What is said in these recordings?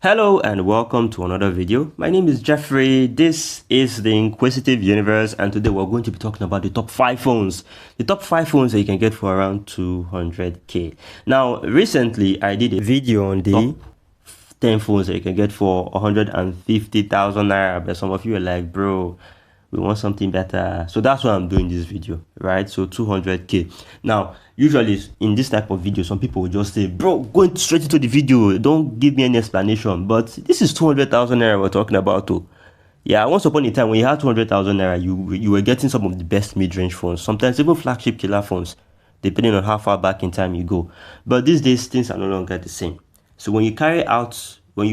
Hello and welcome to another video. My name is Jeffrey. This is the Inquisitive Universe, and today we're going to be talking about the top 5 phones. The top 5 phones that you can get for around 200k. Now, recently I did a video on the top 10 phones that you can get for 150,000 naira, but some of you are like, bro, we want something better. So that's why I'm doing this video, right? So 200k. Now, usually in this type of video, some people will just say, bro, going straight into the video, don't give me any explanation. But this is 200,000 naira we're talking about too. Yeah, once upon a time when you had 200,000 naira, you were getting some of the best mid-range phones, sometimes even flagship killer phones, depending on how far back in time you go. But these days, things are no longer the same. So when you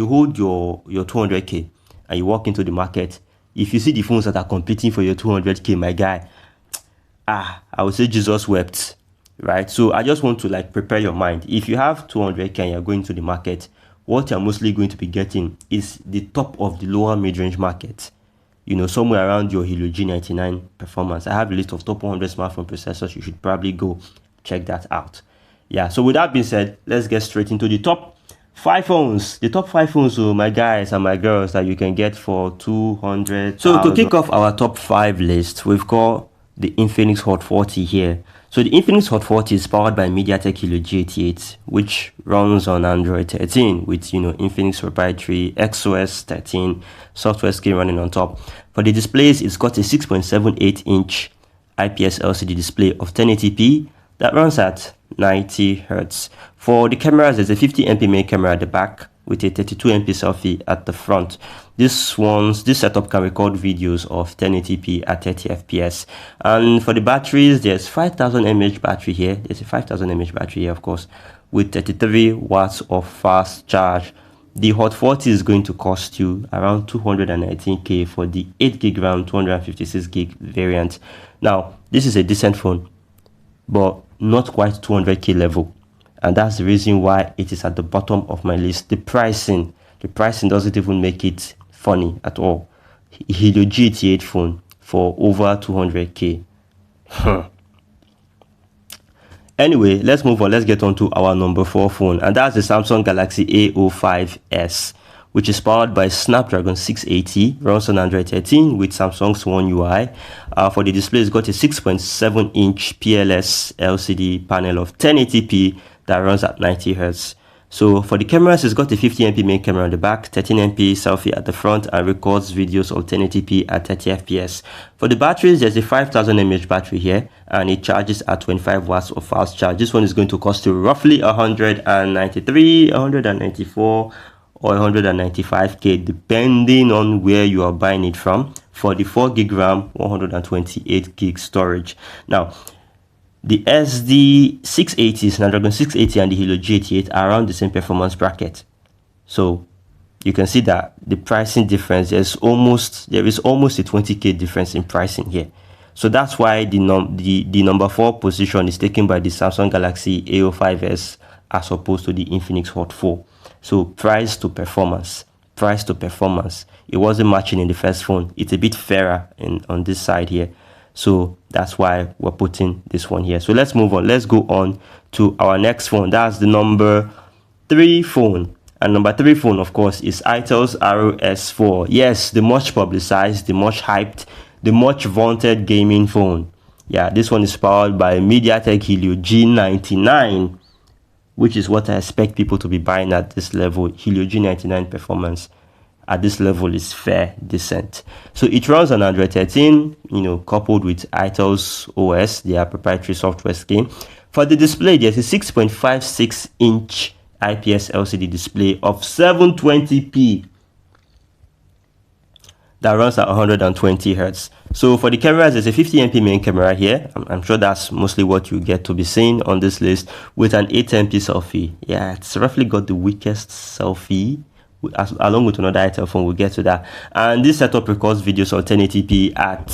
hold your 200k and you walk into the market, if you see the phones that are competing for your 200k, my guy, I would say Jesus wept, right? So I just want to prepare your mind. If you have 200k and you're going to the market, what you're mostly going to be getting is the top of the lower mid-range market. You know, somewhere around your Helio G99 performance. I have a list of top 100 smartphone processors. You should probably go check that out. Yeah, so with that being said, let's get straight into the top 5 phones. The top 5 phones, my guys and my girls, that you can get for 200. So to kick off our top 5 list, we've got the Infinix Hot 40 here. So the Infinix Hot 40 is powered by MediaTek Helio G88, which runs on Android 13 with, Infinix proprietary XOS 13 software skin running on top. For the displays, it's got a 6.78-inch IPS LCD display of 1080p that runs at 90 Hz. For the cameras, there's a 50MP main camera at the back with a 32MP selfie at the front. This setup can record videos of 1080p at 30 FPS. And for the batteries, there's 5000 mAh battery here. There's a 5000 mAh battery here, of course, with 33 watts of fast charge. The Hot 40 is going to cost you around 219k for the 8GB RAM, 256GB variant. Now, this is a decent phone, but not quite 200k level, and that's the reason why it is at the bottom of my list. The pricing doesn't even make it funny at all. Helio G88 phone for over 200k. Anyway, let's move on. Let's get on to our number 4 phone, and that's the Samsung Galaxy A05s, which is powered by Snapdragon 680, runs on Android 13 with Samsung's One UI. For the display, it's got a 6.7-inch PLS LCD panel of 1080p that runs at 90 Hz. So for the cameras, it's got a 50MP main camera on the back, 13MP selfie at the front, and records videos of 1080p at 30 FPS. For the batteries, there's a 5000 mAh battery here, and it charges at 25 watts of fast charge. This one is going to cost you roughly 193, 194, or 195k, depending on where you are buying it from, for the 4GB RAM, 128GB storage. Now, the SD680, Snapdragon 680, and the Helio G88 are around the same performance bracket. So you can see that the pricing difference, there is almost a 20k difference in pricing here. So that's why the number 4 position is taken by the Samsung Galaxy A05s as opposed to the Infinix Hot 4. So price to performance, it wasn't matching in the first phone. It's a bit fairer on this side here. So that's why we're putting this one here. So let's move on. Let's go on to our next phone. That's the number 3 phone. And number 3 phone, of course, is Intel's Arrow S4. Yes, the much publicized, the much hyped, the much vaunted gaming phone. Yeah, this one is powered by MediaTek Helio G99, which is what I expect people to be buying at this level. Helio G99 performance at this level is fair, decent. So it runs on Android 13, coupled with Intel's OS, their proprietary software scheme. For the display, there's a 6.56-inch IPS LCD display of 720p that runs at 120 Hz. So for the cameras, there's a 50MP main camera here. I'm sure that's mostly what you get to be seen on this list, with an 8MP selfie. Yeah, it's roughly got the weakest selfie, along with another Itel phone. We'll get to that. And this setup records videos on 1080p at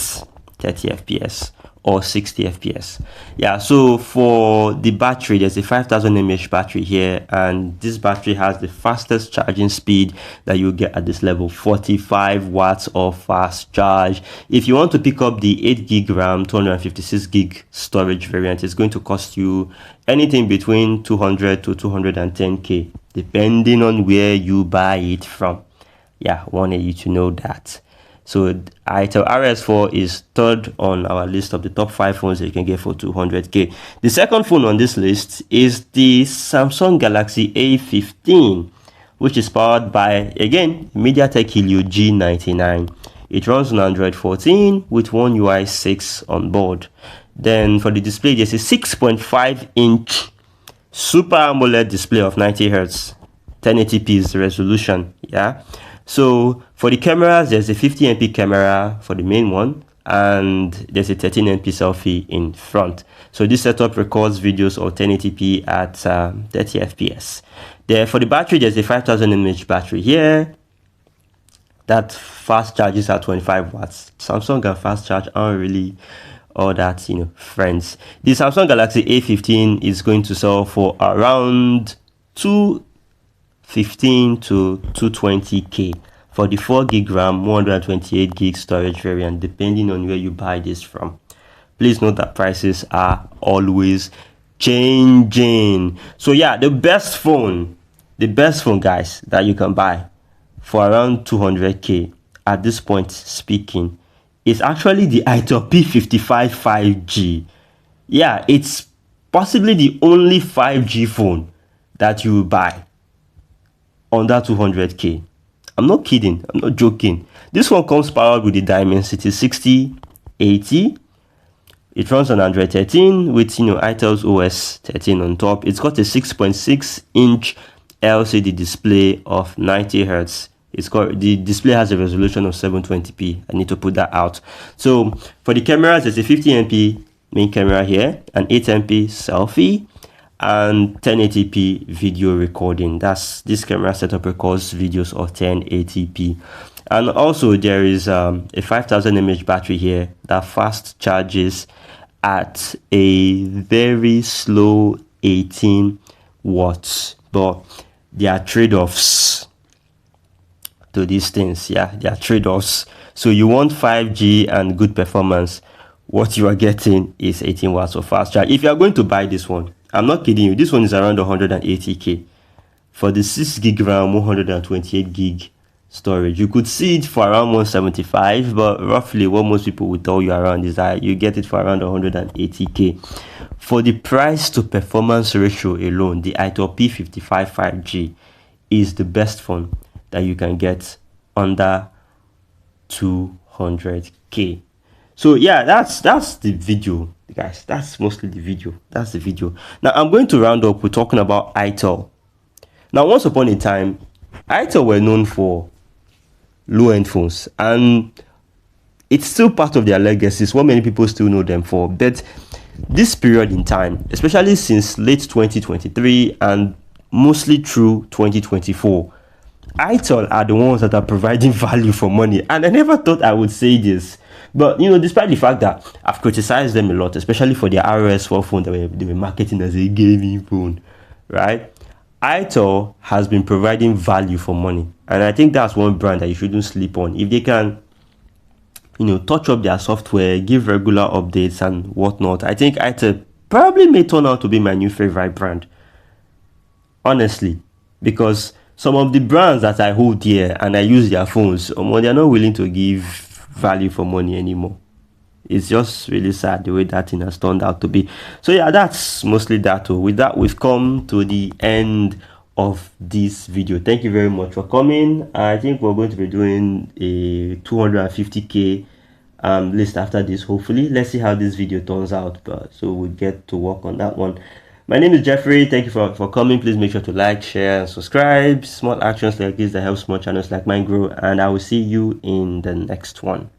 30 FPS or 60 fps. Yeah, so for the battery, there's a 5000 mAh battery here, and this battery has the fastest charging speed that you get at this level, 45 watts of fast charge. If you want to pick up the 8 gig RAM 256 gig storage variant, it's going to cost you anything between 200 to 210k, depending on where you buy it from. Yeah, wanted you to know that. So Intel RS4 is third on our list of the top 5 phones that you can get for 200k. The second phone on this list is the Samsung Galaxy A15, which is powered by, again, MediaTek Helio G99. It runs on Android 14 with One UI 6 on board. Then for the display, there's a 6.5-inch Super AMOLED display of 90Hz, 1080p is the resolution. Yeah. So for the cameras, there's a 50MP camera for the main one, and there's a 13MP selfie in front. So this setup records videos of 1080p at 30 fps. There for the battery, there's a 5000 mAh battery here that fast charges at 25 watts. Samsung and fast charge aren't really all that, friends. The Samsung Galaxy A15 is going to sell for around 215 to 220k for the 4 gig RAM 128 gig storage variant, depending on where you buy this from. Please note that prices are always changing. So yeah, the best phone guys that you can buy for around 200k at this point speaking is actually the Intel P55 5G. Yeah, it's possibly the only 5G phone that you will buy under 200k. I'm not kidding, I'm not joking. This one comes powered with the Dimensity 6080. It runs on Android 13 with Intel's OS 13 on top. It's got a 6.6-inch LCD display of 90Hz. The display has a resolution of 720p. I need to put that out. So for the cameras, there's a 50MP main camera here, an 8MP selfie, and 1080p video recording. This camera setup records videos of 1080p. And also there is a 5000 mAh battery here that fast charges at a very slow 18 watts. But there are trade-offs to these things. Yeah, there are trade-offs. So you want 5G and good performance, what you are getting is 18 watts of fast charge. If you are going to buy this one, I'm not kidding you, this one is around 180k for the 6 gig RAM 128 gig storage. You could see it for around 175, but roughly what most people will tell you around is that you get it for around 180k. For the price to performance ratio alone, the Intel P55 5G is the best phone that you can get under 200k. So yeah, that's the video, guys. That's mostly the video. That's the video. Now I'm going to round up with talking about Intel. Now, once upon a time, Intel were known for low-end phones, and it's still part of their legacy. It's what many people still know them for. But this period in time, especially since late 2023 and mostly through 2024, Intel are the ones that are providing value for money. And I never thought I would say this, but despite the fact that I've criticized them a lot, especially for their RS4 phone that they were marketing as a gaming phone, right? Intel has been providing value for money, and I think that's one brand that you shouldn't sleep on. If they can, touch up their software, give regular updates and whatnot, I think Intel probably may turn out to be my new favorite brand, honestly, because some of the brands that I hold here and I use their phones, they're not willing to give value for money anymore. It's just really sad the way that thing has turned out to be. So yeah, that's mostly that. With that, we've come to the end of this video. Thank you very much for coming. I think we're going to be doing a 250k list after this, hopefully. Let's see how this video turns out, but so we'll get to work on that one. My name is Jeffrey. Thank you for coming. Please make sure to like, share, and subscribe. Small actions like this that help small channels like mine grow, and I will see you in the next one.